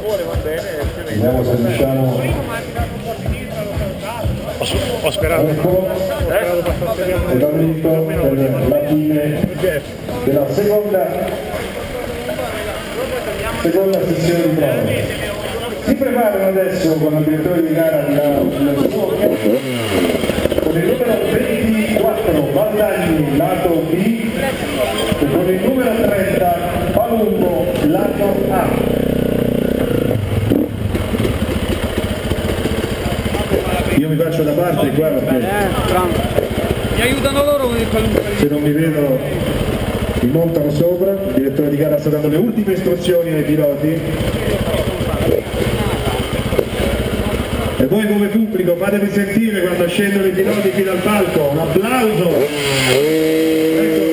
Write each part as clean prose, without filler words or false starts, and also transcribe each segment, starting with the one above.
Vediamo se riusciamo. Ho sperato. Esaurito per la fine della seconda sessione di prova. Si preparano adesso con il direttore di gara con il numero 24 Valdagni lato B e con il numero 30 Palumbo lato A. Io mi faccio da parte qua perché mi aiutano loro con il qualunque. Se non mi vedo mi montano sopra. Il direttore di gara sta dando le ultime istruzioni ai piloti. E voi come pubblico fatevi sentire quando scendono i piloti qui dal palco. Un applauso! Ecco,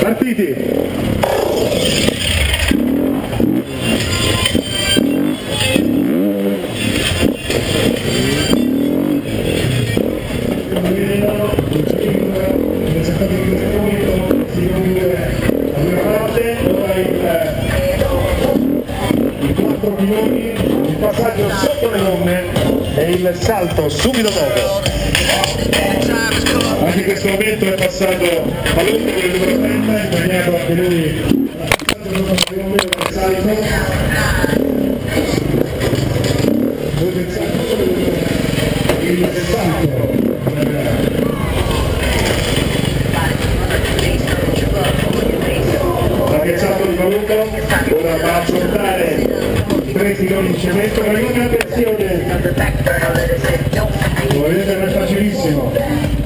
partiti! Il passaggio sotto le gomme e il salto subito dopo. Anche in questo momento è passato Palumbo con il numero 30, impegnato anche lui il salto. Il salto. Ragazzato di Palumbo, ora va a affrontare 3 filoni di cemento, ma con attenzione, lo vedete, non è facilissimo.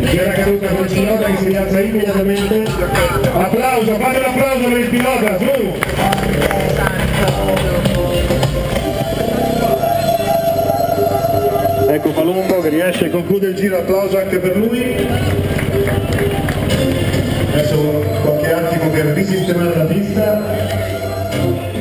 C'era caduta con il pilota che si rialza immediatamente. Applauso, fate l'applauso per il pilota, su! Ecco Palumbo che riesce a concludere il giro, applauso anche per lui. Adesso qualche attimo per risistemare